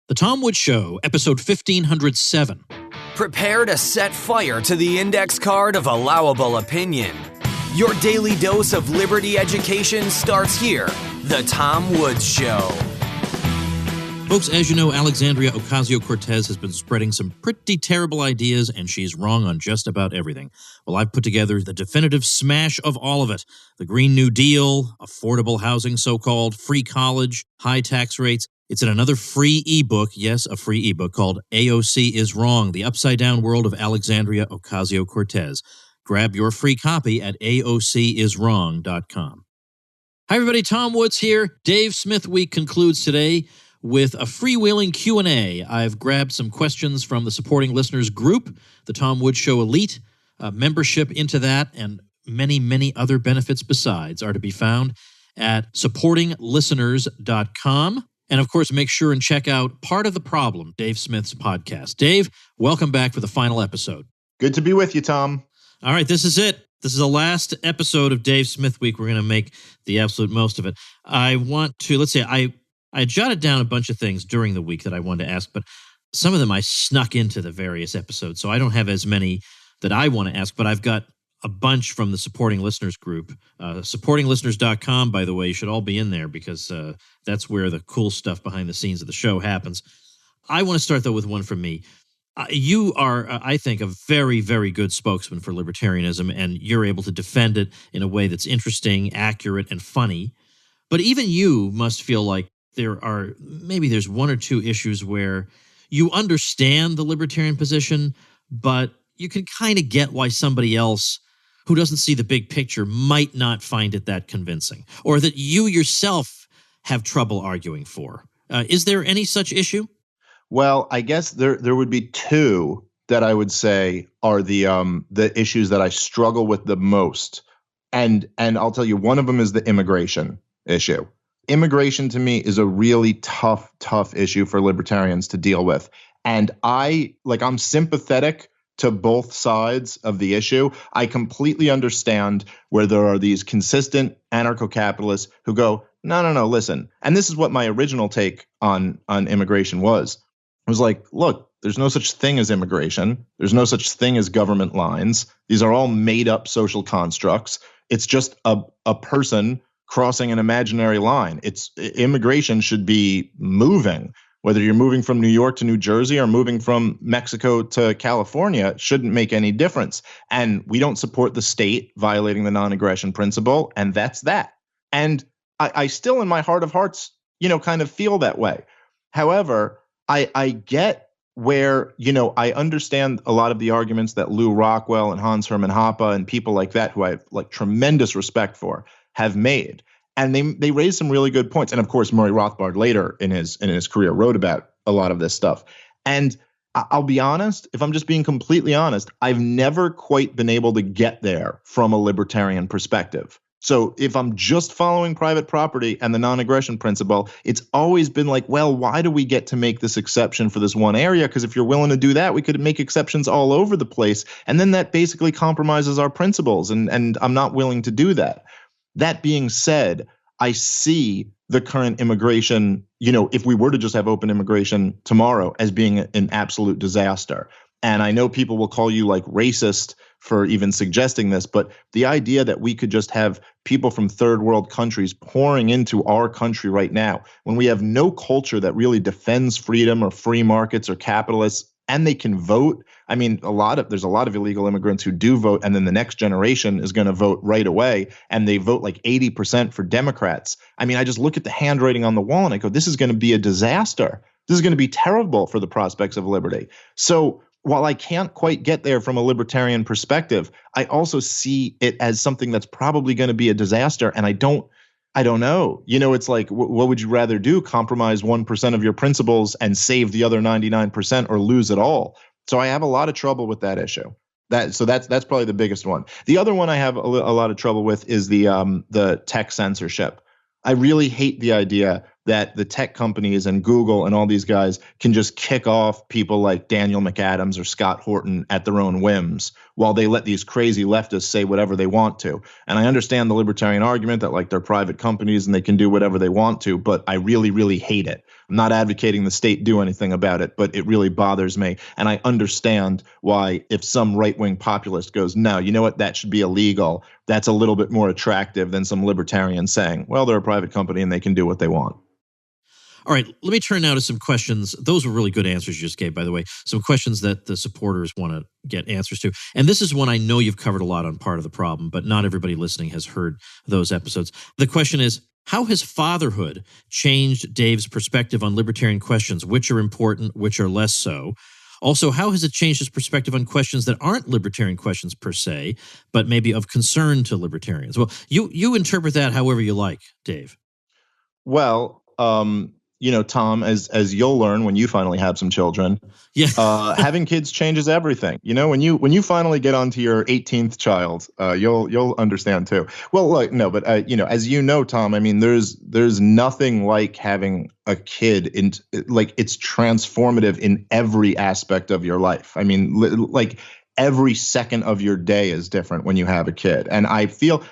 The Tom Woods Show, episode 1507. Prepare to set fire to the index card of allowable opinion. Your daily dose of liberty education starts here. The Tom Woods Show. Folks, as you know, Alexandria Ocasio-Cortez has been spreading some pretty terrible ideas, and she's wrong on just about everything. Well, I've put together the definitive smash of all of it. The Green New Deal, affordable housing, so-called, free college, high tax rates. It's in another free ebook, yes, a free ebook called AOC is Wrong, The Upside-Down World of Alexandria Ocasio-Cortez. Grab your free copy at aociswrong.com. Hi, everybody. Tom Woods here. Dave Smith Week concludes today with a freewheeling Q&A. I've grabbed some questions from the supporting listeners group, the Tom Woods Show Elite. Membership into that and many, many other benefits besides are to be found at supportinglisteners.com. And, of course, make sure and check out Part of the Problem, Dave Smith's podcast. Dave, welcome back for the final episode. Good to be with you, Tom. All right, this is it. This is the last episode of Dave Smith Week. We're going to make the absolute most of it. I want to, let's see, I jotted down a bunch of things during the week that I wanted to ask, but some of them I snuck into the various episodes, so I don't have as many that I want to ask, but I've got a bunch from the supporting listeners group. Supportinglisteners.com, by the way, you should all be in there because that's where the cool stuff behind the scenes of the show happens. I want to start, though, with one from me. You are, I think, a very, very good spokesman for libertarianism, and you're able to defend it in a way that's interesting, accurate, and funny. But even you must feel like there's one or two issues where you understand the libertarian position, but you can kind of get why somebody else who doesn't see the big picture might not find it that convincing, or that you yourself have trouble arguing for. Is there any such issue? Well, I guess there would be two that I would say are the issues that I struggle with the most. And I'll tell you, one of them is the immigration issue. Immigration to me is a really tough issue for libertarians to deal with. And I'm sympathetic to both sides of the issue. I completely understand where there are these consistent anarcho-capitalists who go, no, listen. And this is what my original take on immigration was. It was like, look, there's no such thing as immigration. There's no such thing as government lines. These are all made up social constructs. It's just a person crossing an imaginary line. Immigration should be moving. Whether you're moving from New York to New Jersey or moving from Mexico to California, it shouldn't make any difference. And we don't support the state violating the non-aggression principle, and that's that. And I still, in my heart of hearts, kind of feel that way. However, I get where, I understand a lot of the arguments that Lew Rockwell and Hans Hermann Hoppe and people like that, who I have tremendous respect for, have made. And they raised some really good points. And of course, Murray Rothbard later in his career wrote about a lot of this stuff. And I'll be honest, if I'm just being completely honest, I've never quite been able to get there from a libertarian perspective. So if I'm just following private property and the non-aggression principle, it's always been like, well, why do we get to make this exception for this one area? Because if you're willing to do that, we could make exceptions all over the place. And then that basically compromises our principles. And I'm not willing to do that. That being said, I see the current immigration, if we were to just have open immigration tomorrow, as being an absolute disaster. And I know people will call you racist for even suggesting this, but the idea that we could just have people from third world countries pouring into our country right now, when we have no culture that really defends freedom or free markets or capitalists, and they can vote. I mean, there's a lot of illegal immigrants who do vote, and then the next generation is going to vote right away, and they vote 80% for Democrats. I mean, I just look at the handwriting on the wall and I go, this is going to be a disaster. This is going to be terrible for the prospects of liberty. So while I can't quite get there from a libertarian perspective, I also see it as something that's probably going to be a disaster, and I don't know. It's like, what would you rather do? Compromise 1% of your principles and save the other 99%, or lose it all? So I have a lot of trouble with that issue. That's probably the biggest one. The other one I have a lot of trouble with is the tech censorship. I really hate the idea that the tech companies and Google and all these guys can just kick off people like Daniel McAdams or Scott Horton at their own whims while they let these crazy leftists say whatever they want to. And I understand the libertarian argument that they're private companies and they can do whatever they want to, but I really, really hate it. I'm not advocating the state do anything about it, but it really bothers me. And I understand why if some right-wing populist goes, no, you know what, that should be illegal, that's a little bit more attractive than some libertarian saying, well, they're a private company and they can do what they want. All right, let me turn now to some questions. Those were really good answers you just gave, by the way. Some questions that the supporters want to get answers to. And this is one I know you've covered a lot on Part of the Problem, but not everybody listening has heard those episodes. The question is, how has fatherhood changed Dave's perspective on libertarian questions? Which are important, which are less so? Also, how has it changed his perspective on questions that aren't libertarian questions per se, but maybe of concern to libertarians? Well, you interpret that however you like, Dave. Well, Tom, as you'll learn when you finally have some children, having kids changes everything. When you finally get onto your 18th child, you'll understand too. Well, look, no, but as you know, Tom, I mean, there's nothing like having a kid it's transformative in every aspect of your life. I mean, like every second of your day is different when you have a kid, and I feel,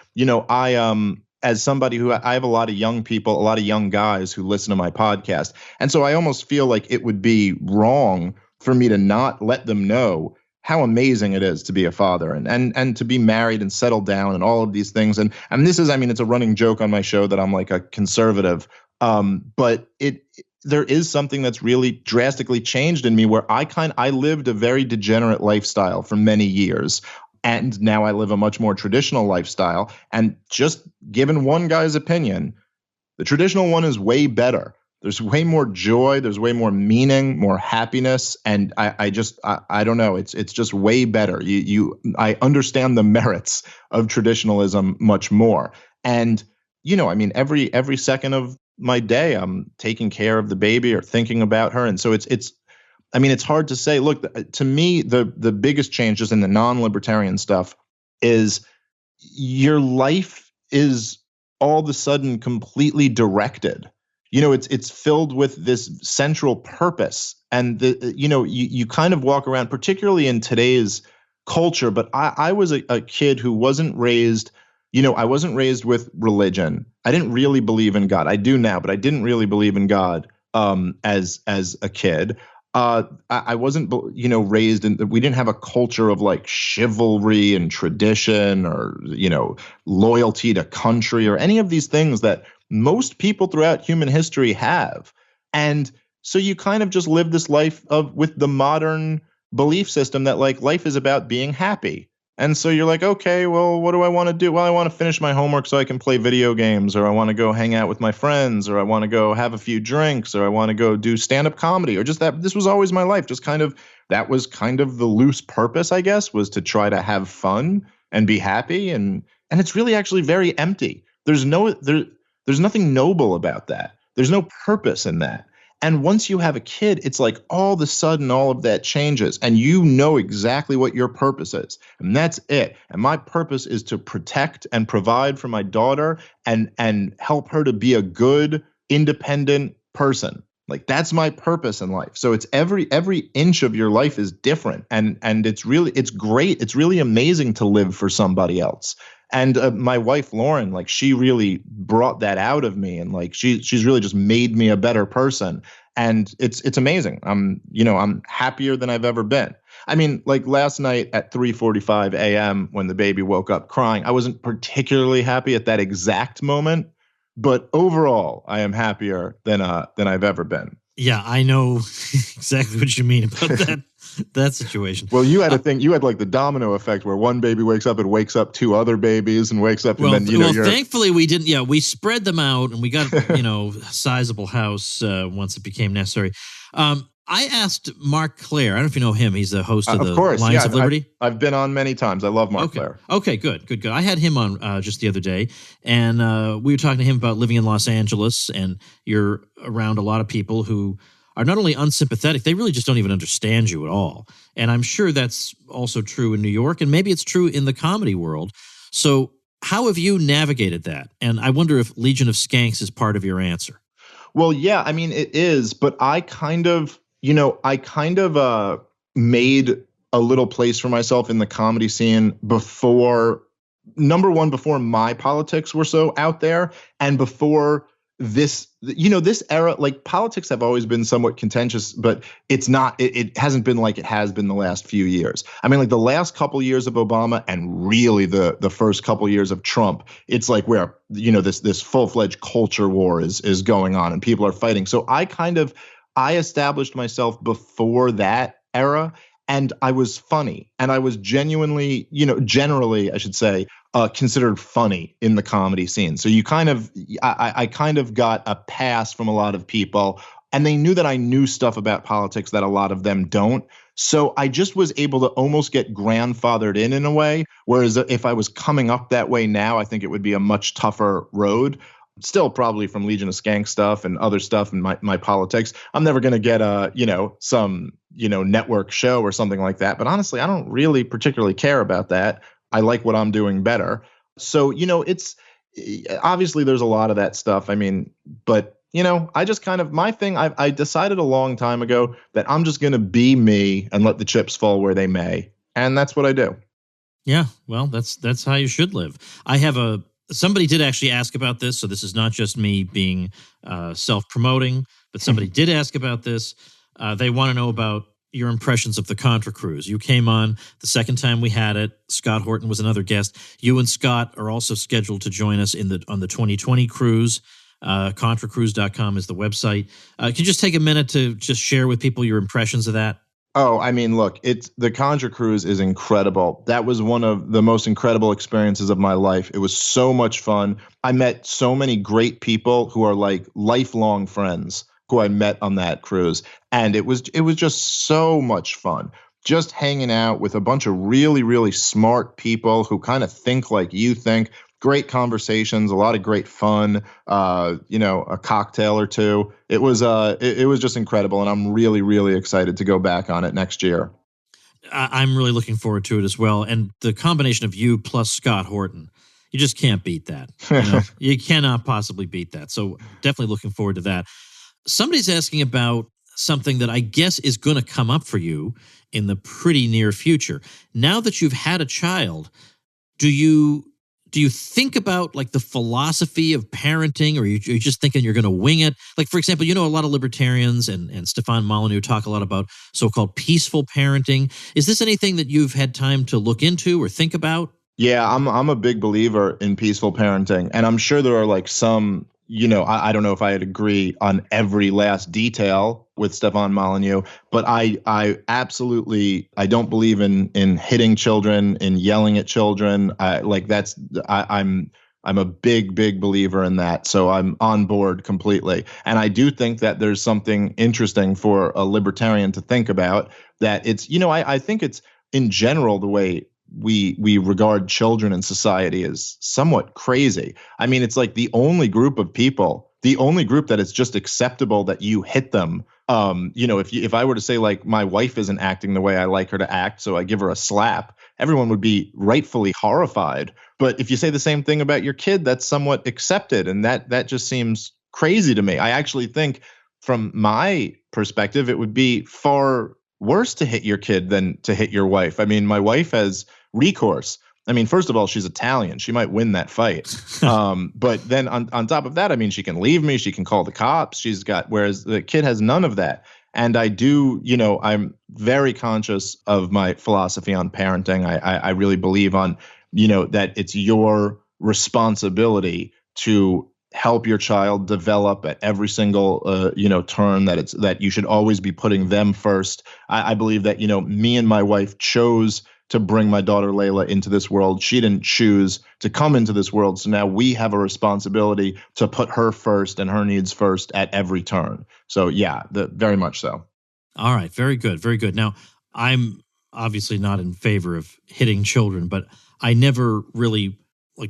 as somebody who I have a lot of young people, a lot of young guys who listen to my podcast. And so I almost feel like it would be wrong for me to not let them know how amazing it is to be a father and to be married and settled down and all of these things. And this is, I mean, it's a running joke on my show that I'm like a conservative. But there is something that's really drastically changed in me where I lived a very degenerate lifestyle for many years. And now I live a much more traditional lifestyle. And just given one guy's opinion, the traditional one is way better. There's way more joy. There's way more meaning, more happiness. And I don't know. It's just way better. I understand the merits of traditionalism much more. And, I mean, every second of my day, I'm taking care of the baby or thinking about her. And so it's hard to say. Look, to me, the biggest changes in the non-libertarian stuff is your life is all of a sudden completely directed. It's filled with this central purpose. And, you kind of walk around, particularly in today's culture. But I was a kid who wasn't raised, I wasn't raised with religion. I didn't really believe in God. I do now, but I didn't really believe in God as a kid. I wasn't, raised in, we didn't have a culture of like chivalry and tradition or, loyalty to country or any of these things that most people throughout human history have. And so you kind of just live this life with the modern belief system that like life is about being happy. And so you're like, okay, well, what do I want to do? Well, I want to finish my homework so I can play video games, or I want to go hang out with my friends, or I want to go have a few drinks, or I want to go do stand-up comedy, or just that. This was always my life. That was kind of the loose purpose, I guess, was to try to have fun and be happy. And it's really actually very empty. There's nothing noble about that. There's no purpose in that. And once you have a kid, it's like all of a sudden all of that changes and you know exactly what your purpose is. And that's it. And my purpose is to protect and provide for my daughter and help her to be a good, independent person. Like that's my purpose in life. So it's every inch of your life is different. And it's great. It's really amazing to live for somebody else. And my wife, Lauren, like she really brought that out of me. And like she's really just made me a better person. And it's amazing. I'm happier than I've ever been. I mean, like last night at 3:45 a.m. when the baby woke up crying, I wasn't particularly happy at that exact moment. But overall, I am happier than I've ever been. Yeah, I know exactly what you mean about that situation. Well, you had a thing. You had like the domino effect where one baby wakes up and wakes up two other babies and wakes up, and then thankfully we didn't. Yeah, we spread them out and we got a sizable house once it became necessary. I asked Mark Claire. I don't know if you know him. He's the host of the Lions of Liberty. I've been on many times. I love Mark Claire. Okay, good. I had him on just the other day, and we were talking to him about living in Los Angeles, and you're around a lot of people who are not only unsympathetic, they really just don't even understand you at all. And I'm sure that's also true in New York, and maybe it's true in the comedy world. So how have you navigated that? And I wonder if Legion of Skanks is part of your answer. Well, yeah, I mean, it is, but I kind of made a little place for myself in the comedy scene before my politics were so out there and before this era, like politics have always been somewhat contentious, but it's not, it hasn't been like it has been the last few years. I mean, like the last couple years of Obama and really the first couple years of Trump, it's like where, this full-fledged culture war is going on and people are fighting. So I established myself before that era, and I was funny, and I was genuinely, generally, I should say, considered funny in the comedy scene. So I kind of got a pass from a lot of people, and they knew that I knew stuff about politics that a lot of them don't. So I just was able to almost get grandfathered in a way. Whereas if I was coming up that way now, I think it would be a much tougher road. Still probably from Legion of Skank stuff and other stuff in my politics. I'm never going to get some network show or something like that. But honestly, I don't really particularly care about that. I like what I'm doing better. So, it's obviously there's a lot of that stuff. I mean, but I just kind of, my thing, I decided a long time ago that I'm just going to be me and let the chips fall where they may. And that's what I do. Yeah, well, that's how you should live. Somebody did actually ask about this, so this is not just me being self-promoting, but somebody did ask about this. They want to know about your impressions of the Contra cruise. You came on the second time we had it. Scott Horton was another guest. You and Scott are also scheduled to join us on the 2020 cruise. ContraCruise.com is the website. Can you just take a minute to just share with people your impressions of that? Oh, I mean, look, the Contra cruise is incredible. That was one of the most incredible experiences of my life. It was so much fun. I met so many great people who are like lifelong friends who I met on that cruise. And it was just so much fun. Just hanging out with a bunch of really, really smart people who kind of think like you think. Great conversations, a lot of great fun, a cocktail or two. It was just incredible, and I'm really, really excited to go back on it next year. I'm really looking forward to it as well. And the combination of you plus Scott Horton, you just can't beat that. You cannot possibly beat that. So definitely looking forward to that. Somebody's asking about something that I guess is going to come up for you in the pretty near future. Now that you've had a child, do you think about like the philosophy of parenting, or are you just thinking you're going to wing it? Like, for example, a lot of libertarians and Stefan Molyneux talk a lot about so-called peaceful parenting. Is this anything that you've had time to look into or think about? Yeah, I'm a big believer in peaceful parenting, and I'm sure there are like some, I don't know if I'd agree on every last detail with Stefan Molyneux, but I absolutely, I don't believe in hitting children, in yelling at children. I'm a big believer in that. So I'm on board completely. And I do think that there's something interesting for a libertarian to think about, that it's, I think it's in general the way we regard children in society is somewhat crazy. I mean, it's like the only group that it's just acceptable that you hit them. If I were to say like my wife isn't acting the way I like her to act, so I give her a slap, everyone would be rightfully horrified. But if you say the same thing about your kid, that's somewhat accepted, and that just seems crazy to me. I actually think, from my perspective, it would be far worse to hit your kid than to hit your wife. I mean, my wife has recourse. I mean, first of all, she's Italian. She might win that fight. But then on top of that, I mean, she can leave me. She can call the cops. Whereas the kid has none of that. And I do, I'm very conscious of my philosophy on parenting. I really believe that it's your responsibility to help your child develop at every single turn, that you should always be putting them first. I believe that me and my wife chose to bring my daughter Layla into this world. She didn't choose to come into this world, so now we have a responsibility to put her first and her needs first at every turn. So yeah, very much so. All right, very good, very good. Now, I'm obviously not in favor of hitting children, but I never really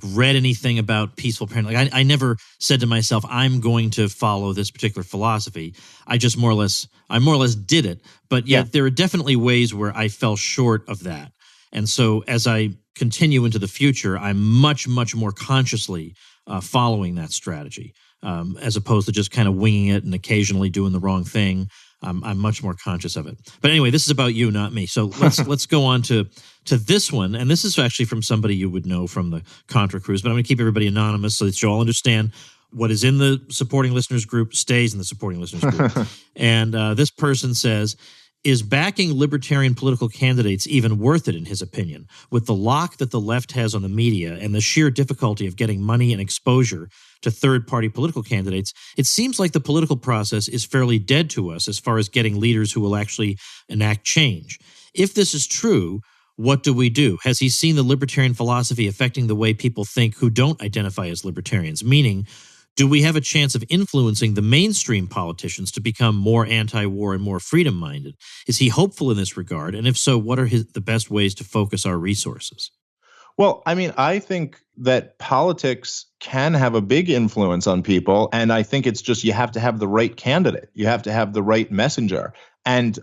read anything about peaceful parenting. I never said to myself, I'm going to follow this particular philosophy. I more or less did it. But yet there are definitely ways where I fell short of that. And so as I continue into the future, I'm much, much more consciously following that strategy, as opposed to just kind of winging it and occasionally doing the wrong thing. I'm much more conscious of it. But anyway, this is about you, not me. So let's go on to this one. And this is actually from somebody you would know from the Contra cruise, but I'm going to keep everybody anonymous so that you all understand what is in the supporting listeners group stays in the supporting listeners group. And this person says, is backing libertarian political candidates even worth it, in his opinion? With the lock that the left has on the media and the sheer difficulty of getting money and exposure to third-party political candidates, it seems like the political process is fairly dead to us as far as getting leaders who will actually enact change. If this is true, what do we do? Has he seen the libertarian philosophy affecting the way people think who don't identify as libertarians? Meaning, do we have a chance of influencing the mainstream politicians to become more anti-war and more freedom-minded? Is he hopeful in this regard? And if so, what are the best ways to focus our resources? Well, I mean, I think that politics can have a big influence on people. And I think it's just you have to have the right candidate. You have to have the right messenger. And,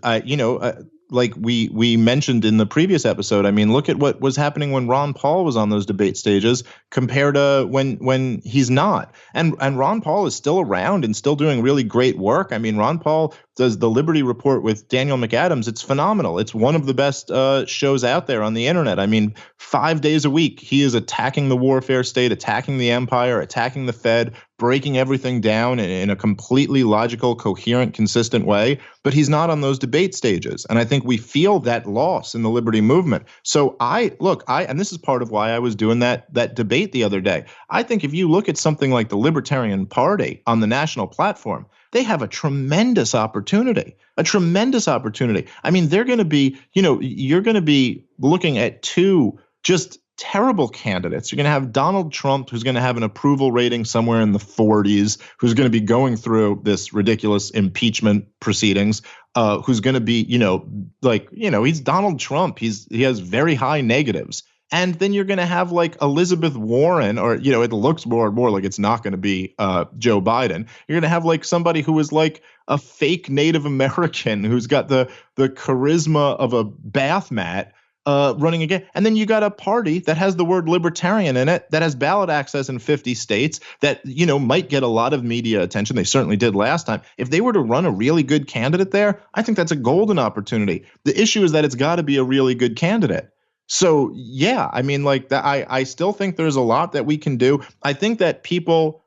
like we mentioned in the previous episode, I mean, look at what was happening when Ron Paul was on those debate stages compared to when he's not. And Ron Paul is still around and still doing really great work. I mean, Ron Paul does the Liberty Report with Daniel McAdams. It's phenomenal. It's one of the best shows out there on the internet. I mean, 5 days a week, he is attacking the warfare state, attacking the empire, attacking the Fed, breaking everything down in a completely logical, coherent, consistent way. But he's not on those debate stages. And I think we feel that loss in the liberty movement. So and this is part of why I was doing that debate the other day. I think if you look at something like the Libertarian Party on the national platform, they have a tremendous opportunity. I mean, they're going to be, you're going to be looking at two just terrible candidates. You're going to have Donald Trump, who's going to have an approval rating somewhere in the 40s, who's going to be going through this ridiculous impeachment proceedings, who's going to be, he's Donald Trump. He has very high negatives. And then you're going to have like Elizabeth Warren, or, it looks more and more like it's not going to be Joe Biden. You're going to have like somebody who is like a fake Native American who's got the charisma of a bath mat running again. And then you got a party that has the word libertarian in it, that has ballot access in 50 states, that, might get a lot of media attention. They certainly did last time. If they were to run a really good candidate there, I think that's a golden opportunity. The issue is that it's got to be a really good candidate. So, yeah, I mean, like that, I still think there's a lot that we can do. I think that people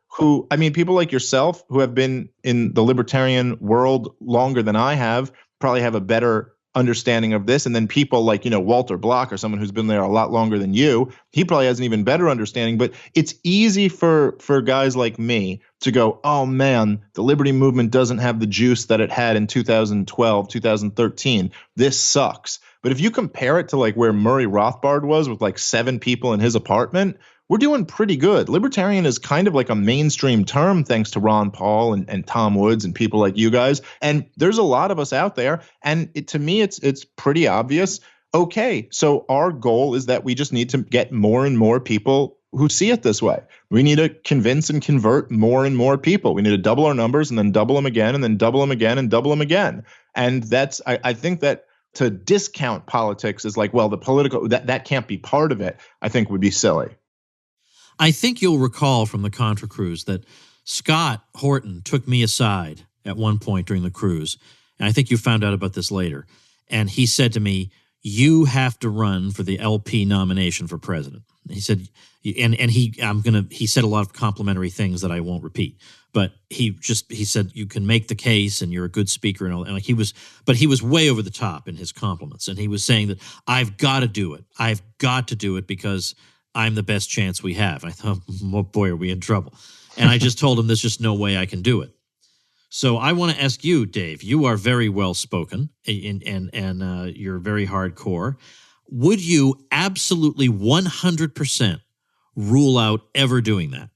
like yourself who have been in the libertarian world longer than I have probably have a better understanding of this. And then people like, Walter Block, or someone who's been there a lot longer than you, he probably has an even better understanding. But it's easy for guys like me to go, oh man, the liberty movement doesn't have the juice that it had in 2012, 2013. This sucks. But if you compare it to like where Murray Rothbard was with like 7 people in his apartment, we're doing pretty good. Libertarian is kind of like a mainstream term thanks to Ron Paul and Tom Woods and people like you guys. And there's a lot of us out there. And to me, it's pretty obvious. Okay, so our goal is that we just need to get more and more people who see it this way. We need to convince and convert more and more people. We need to double our numbers and then double them again and then double them again and double them again. And that's, I think that to discount politics is like, well, the political, that can't be part of it, I think would be silly. I think you'll recall from the Contra cruise that Scott Horton took me aside at one point during the cruise, and I think you found out about this later, and he said to me, you have to run for the LP nomination for president. He said, he said a lot of complimentary things that I won't repeat, but he said you can make the case and you're a good speaker and all. And like he was way over the top in his compliments, and he was saying that I've got to do it because I'm the best chance we have. I thought, oh boy, are we in trouble? And I just told him there's just no way I can do it. So I want to ask you, Dave. You are very well spoken and you're very hardcore. Would you absolutely 100% rule out ever doing that?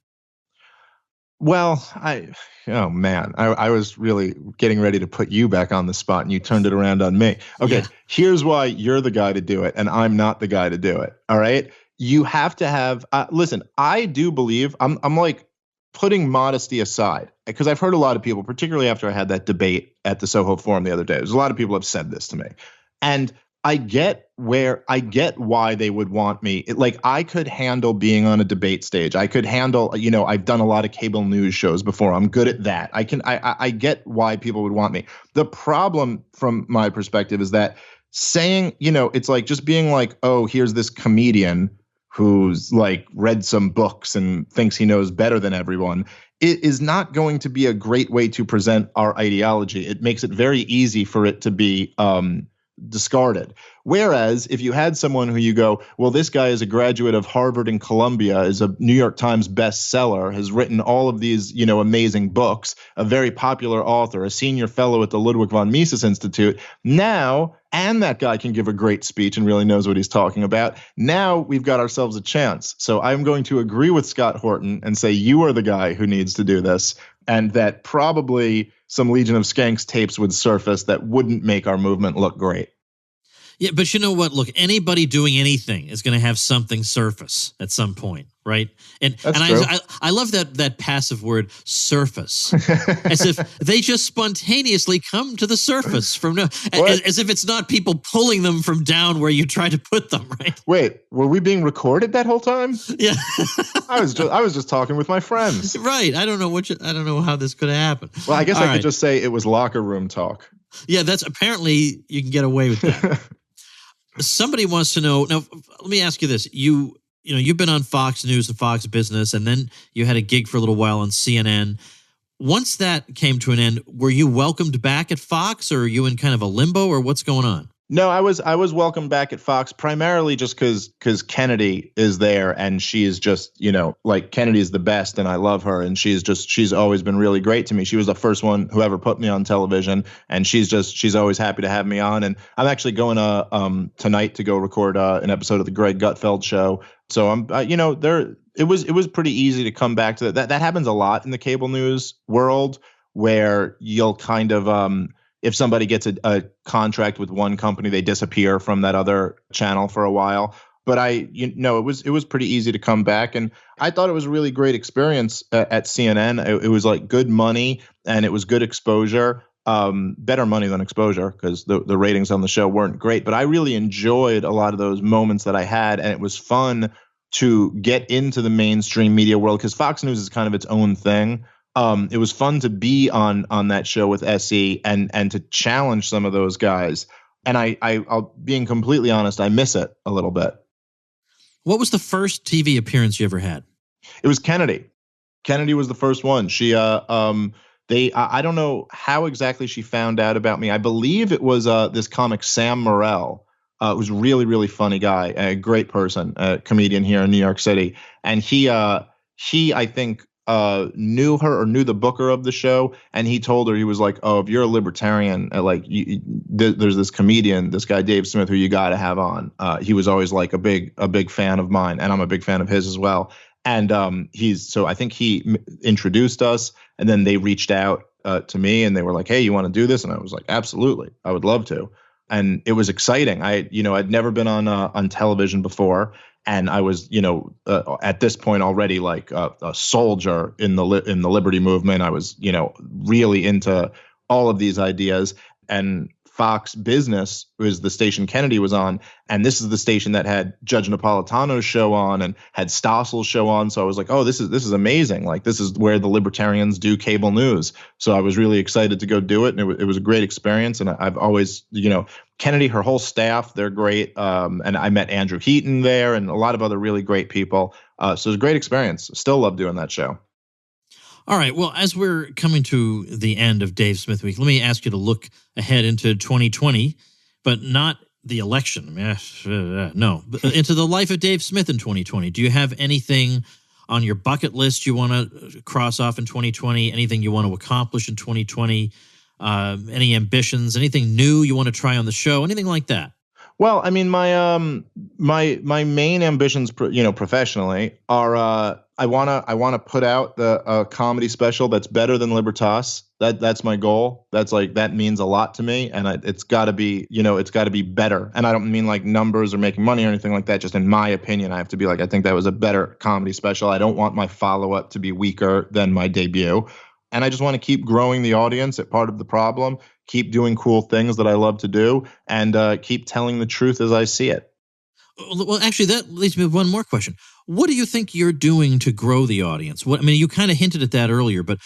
Well, I was really getting ready to put you back on the spot and you turned it around on me. Okay, yeah. Here's why you're the guy to do it and I'm not the guy to do it. All right. You have to have, listen, I do believe, I'm like putting modesty aside, because I've heard a lot of people, particularly after I had that debate at the Soho Forum the other day, there's a lot of people have said this to me. And I get why they would want me. Like I could handle being on a debate stage. I could handle, I've done a lot of cable news shows before. I'm good at that. I get why people would want me. The problem from my perspective is that saying, it's like just being like, oh, here's this comedian who's like read some books and thinks he knows better than everyone, it is not going to be a great way to present our ideology. It makes it very easy for it to be discarded. Whereas if you had someone who you go, well, this guy is a graduate of Harvard and Columbia, is a New York Times bestseller, has written all of these, amazing books, a very popular author, a senior fellow at the Ludwig von Mises Institute. Now, and that guy can give a great speech and really knows what he's talking about. Now we've got ourselves a chance. So I'm going to agree with Scott Horton and say you are the guy who needs to do this, and that probably some Legion of Skanks tapes would surface that wouldn't make our movement look great. Yeah, but you know what? Look, anybody doing anything is going to have something surface at some point, right? And That's and true. I love that passive word, surface, as if they just spontaneously come to the surface from as if it's not people pulling them from down where you try to put them, right? Wait, were we being recorded that whole time? Yeah, I was just talking with my friends. Right. I don't know how this could have happened. Well, I guess I could just say it was locker room talk. Yeah, that's apparently you can get away with that. Somebody wants to know. Now, let me ask you this: you've been on Fox News and Fox Business, and then you had a gig for a little while on CNN. Once that came to an end, were you welcomed back at Fox, or are you in kind of a limbo, or what's going on? No, I was welcomed back at Fox primarily just because Kennedy is there, and she is just, like Kennedy is the best, and I love her, and she's always been really great to me. She was the first one who ever put me on television, and she's always happy to have me on. And I'm actually going tonight to go record an episode of the Greg Gutfeld show. So I'm it was pretty easy to come back to that. That happens a lot in the cable news world, where you'll kind of if somebody gets a contract with one company, they disappear from that other channel for a while. But it was pretty easy to come back, and I thought it was a really great experience at CNN. It was like good money, and it was good exposure. Better money than exposure, because the ratings on the show weren't great. But I really enjoyed a lot of those moments that I had, and it was fun to get into the mainstream media world, because Fox News is kind of its own thing. It was fun to be on that show with SE and to challenge some of those guys. And I'll being completely honest, I miss it a little bit. What was the first TV appearance you ever had? It was Kennedy. Kennedy was the first one. She I don't know how exactly she found out about me. I believe it was this comic Sam Morrell, who's a really, really funny guy, a great person, a comedian here in New York City. And he I think knew her or knew the booker of the show, and he told her, he was like, "Oh, if you're a libertarian, there's this comedian, this guy Dave Smith, who you got to have on." He was always like a big fan of mine, and I'm a big fan of his as well. And I think he introduced us, and then they reached out to me, and they were like, "Hey, you want to do this?" And I was like, "Absolutely, I would love to." And it was exciting. I'd never been on television before. And I was, at this point already like a soldier in the liberty movement. I was, really into all of these ideas. And Fox Business was the station Kennedy was on, and this is the station that had Judge Napolitano's show on and had Stossel's show on. So I was like, oh, this is amazing. Like, this is where the libertarians do cable news. So I was really excited to go do it, and it was a great experience. And I've always, Kennedy, her whole staff, they're great. And I met Andrew Heaton there and a lot of other really great people. So it was a great experience. Still love doing that show. All right. Well, as we're coming to the end of Dave Smith Week, let me ask you to look ahead into 2020, but not the election. No, into the life of Dave Smith in 2020. Do you have anything on your bucket list you want to cross off in 2020? Anything you want to accomplish in 2020? Any ambitions? Anything new you want to try on the show? Anything like that? Well, I mean, my main ambitions, professionally, are I wanna put out a comedy special that's better than Libertas. That's my goal. That means a lot to me, and it's got to be better. And I don't mean like numbers or making money or anything like that. Just in my opinion, I have to be like, I think that was a better comedy special. I don't want my follow-up to be weaker than my debut. And I just want to keep growing the audience at Part of the Problem, keep doing cool things that I love to do, and keep telling the truth as I see it. Well, actually, that leads me to one more question. What do you think you're doing to grow the audience? You kind of hinted at that earlier, but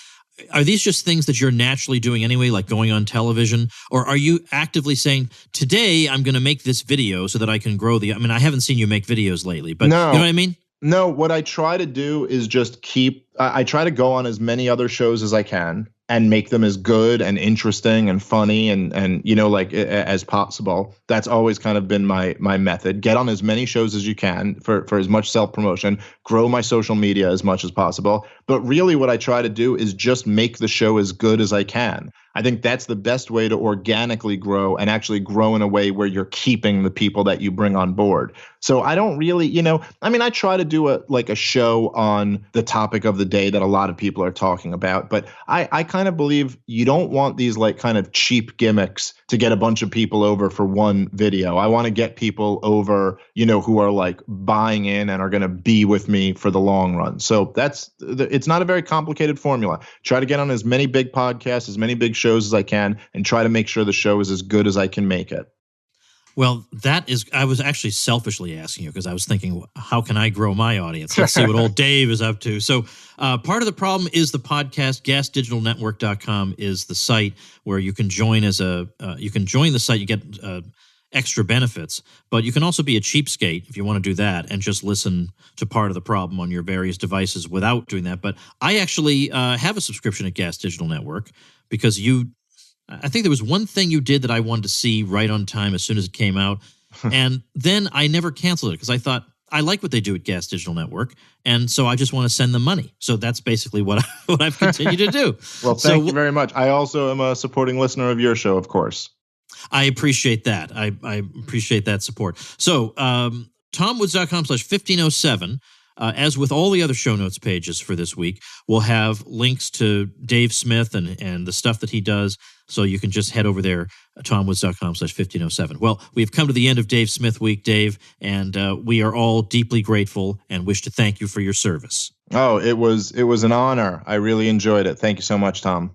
are these just things that you're naturally doing anyway, like going on television? Or are you actively saying, today I'm going to make this video so that I can grow I mean, I haven't seen you make videos lately, but No. you know what I mean? No, what I try to do is just I try to go on as many other shows as I can and make them as good and interesting and funny and as possible. That's always kind of been my method. Get on as many shows as you can for as much self-promotion, grow my social media as much as possible. But really what I try to do is just make the show as good as I can. I think that's the best way to organically grow and actually grow in a way where you're keeping the people that you bring on board. So I don't really, I try to do a show on the topic of the day that a lot of people are talking about, but I kind of believe you don't want these kind of cheap gimmicks to get a bunch of people over for one video. I want to get people over, who are buying in and are going to be with me for the long run. So it's not a very complicated formula. Try to get on as many big podcasts, as many big shows as I can, and try to make sure the show is as good as I can make it. Well, I was actually selfishly asking you because I was thinking, how can I grow my audience? Let's see what old Dave is up to. So part of the problem is the podcast. GasDigitalNetwork.com is the site where you can join you can join the site. You get extra benefits, but you can also be a cheapskate if you want to do that and just listen to Part of the Problem on your various devices without doing that. But I actually have a subscription at Gas Digital Network because I think there was one thing you did that I wanted to see right on time as soon as it came out. And then I never canceled it because I thought, I like what they do at Gas Digital Network, and so I just want to send them money. So that's basically what I've continued to do. Well, thank you very much. I also am a supporting listener of your show, of course. I appreciate that. I appreciate that support. So TomWoods.com/1507. As with all the other show notes pages for this week, we'll have links to Dave Smith and the stuff that he does. So you can just head over there, TomWoods.com/1507. Well, we've come to the end of Dave Smith Week, Dave, and we are all deeply grateful and wish to thank you for your service. Oh, it was an honor. I really enjoyed it. Thank you so much, Tom.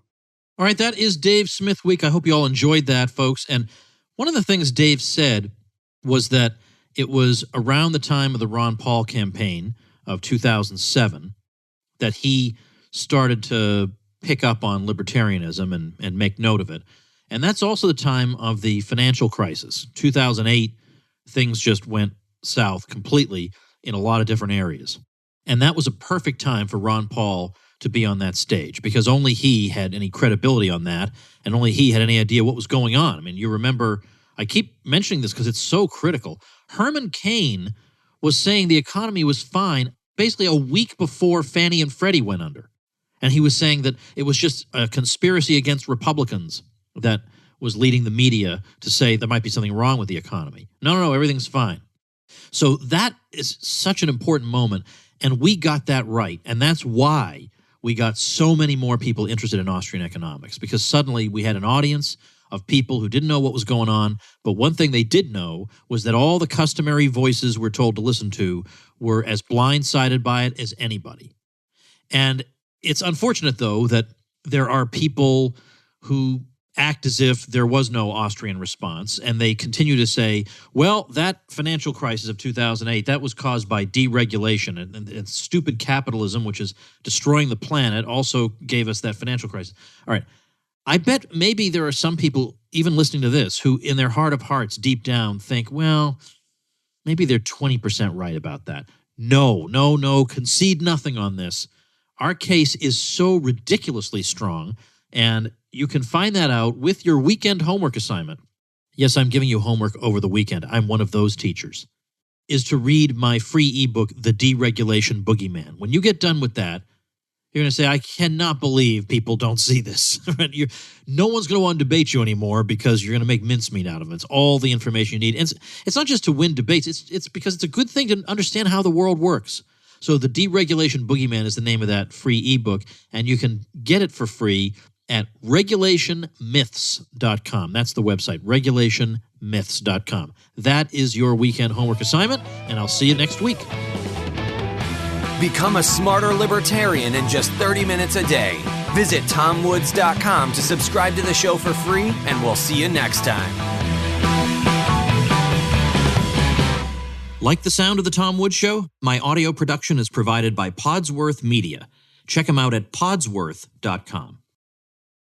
All right, that is Dave Smith Week. I hope you all enjoyed that, folks. And one of the things Dave said was that it was around the time of the Ron Paul campaign of 2007 that he started to pick up on libertarianism and make note of it. And that's also the time of the financial crisis. 2008, things just went south completely in a lot of different areas. And that was a perfect time for Ron Paul to be on that stage because only he had any credibility on that and only he had any idea what was going on. I mean, you remember, I keep mentioning this because it's so critical. Herman Cain was saying the economy was fine basically a week before Fannie and Freddie went under. And he was saying that it was just a conspiracy against Republicans that was leading the media to say there might be something wrong with the economy. No, everything's fine. So that is such an important moment, and we got that right. And that's why we got so many more people interested in Austrian economics, because suddenly we had an audience of people who didn't know what was going on, but one thing they did know was that all the customary voices we're told to listen to were as blindsided by it as anybody. And it's unfortunate, though, that there are people who act as if there was no Austrian response, and they continue to say, well, that financial crisis of 2008, that was caused by deregulation and stupid capitalism, which is destroying the planet, also gave us that financial crisis. All right. I bet maybe there are some people, even listening to this, who in their heart of hearts, deep down, think, well, maybe they're 20% right about that. No, concede nothing on this. Our case is so ridiculously strong, and you can find that out with your weekend homework assignment. Yes, I'm giving you homework over the weekend. I'm one of those teachers. Is to read my free ebook, The Deregulation Boogeyman. When you get done with that, you're going to say, I cannot believe people don't see this. No one's going to want to debate you anymore because you're going to make mincemeat out of it. It's all the information you need. And it's not just to win debates. It's because it's a good thing to understand how the world works. So The Deregulation Boogeyman is the name of that free ebook, and you can get it for free at regulationmyths.com. That's the website, regulationmyths.com. That is your weekend homework assignment, and I'll see you next week. Become a smarter libertarian in just 30 minutes a day. Visit TomWoods.com to subscribe to the show for free, and we'll see you next time. Like the sound of The Tom Woods Show? My audio production is provided by Podsworth Media. Check him out at podsworth.com.